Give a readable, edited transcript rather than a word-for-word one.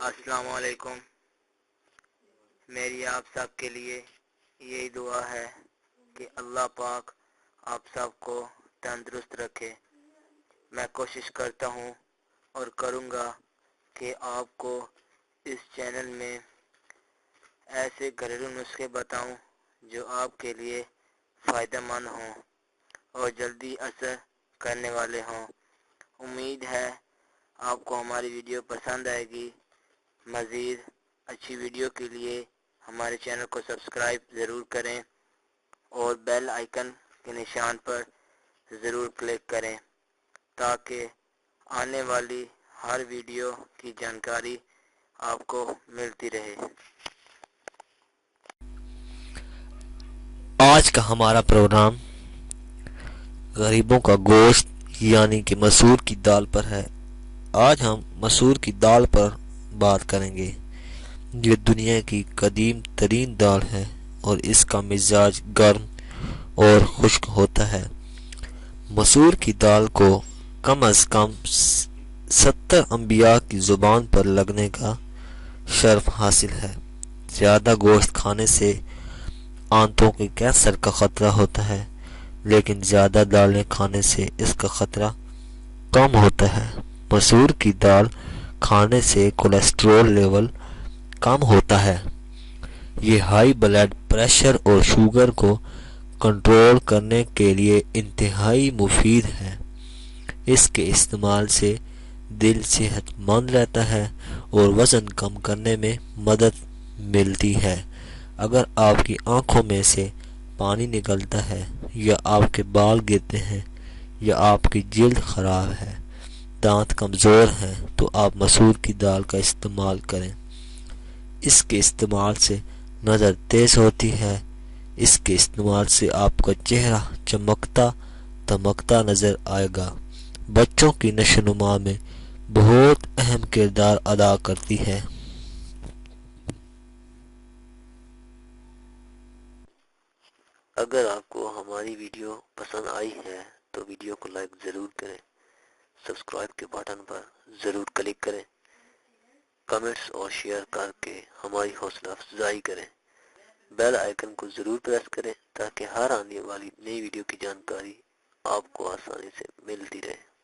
السلام علیکم۔ میری آپ سب کے لیے یہی دعا ہے کہ اللہ پاک آپ سب کو تندرست رکھے۔ میں کوشش کرتا ہوں اور کروں گا کہ آپ کو اس چینل میں ایسے گھریلو نسخے بتاؤں جو آپ کے لیے فائدہ مند ہوں اور جلدی اثر کرنے والے ہوں۔ امید ہے آپ کو ہماری ویڈیو پسند آئے گی۔ مزید اچھی ویڈیو کے لیے ہمارے چینل کو سبسکرائب ضرور کریں اور بیل آئیکن کے نشان پر ضرور کلک کریں تاکہ آنے والی ہر ویڈیو کی جانکاری آپ کو ملتی رہے۔ آج کا ہمارا پروگرام غریبوں کا گوشت یعنی کہ مسور کی دال پر ہے۔ آج ہم مسور کی دال پر بات کریں گے۔ یہ دنیا کی قدیم ترین دال ہے اور اس کا مزاج گرم اور خشک ہوتا ہے۔ مسور کی دال کو کم از کم 70 انبیاء کی زبان پر لگنے کا شرف حاصل ہے۔ زیادہ گوشت کھانے سے آنتوں کے کینسر کا خطرہ ہوتا ہے، لیکن زیادہ دالیں کھانے سے اس کا خطرہ کم ہوتا ہے۔ مسور کی دال کھانے سے کولیسٹرول لیول کم ہوتا ہے۔ یہ ہائی بلڈ پریشر اور شوگر کو کنٹرول کرنے کے لیے انتہائی مفید ہے۔ اس کے استعمال سے دل صحت مند رہتا ہے اور وزن کم کرنے میں مدد ملتی ہے۔ اگر آپ کی آنکھوں میں سے پانی نکلتا ہے یا آپ کے بال گرتے ہیں یا آپ کی جلد خراب ہے، دانت کمزور ہیں، تو آپ مسور کی دال کا استعمال کریں۔ اس کے استعمال سے نظر تیز ہوتی ہے۔ اس کے استعمال سے آپ کا چہرہ چمکتا دمکتا نظر آئے گا۔ بچوں کی نشو و نما میں بہت اہم کردار ادا کرتی ہے۔ اگر آپ کو ہماری ویڈیو پسند آئی ہے تو ویڈیو کو لائک ضرور کریں، سبسکرائب کے بٹن پر ضرور کلک کریں، کمنٹس اور شیئر کر کے ہماری حوصلہ افزائی کریں۔ بیل آئیکن کو ضرور پریس کریں تاکہ ہر آنے والی نئی ویڈیو کی جانکاری آپ کو آسانی سے ملتی رہے۔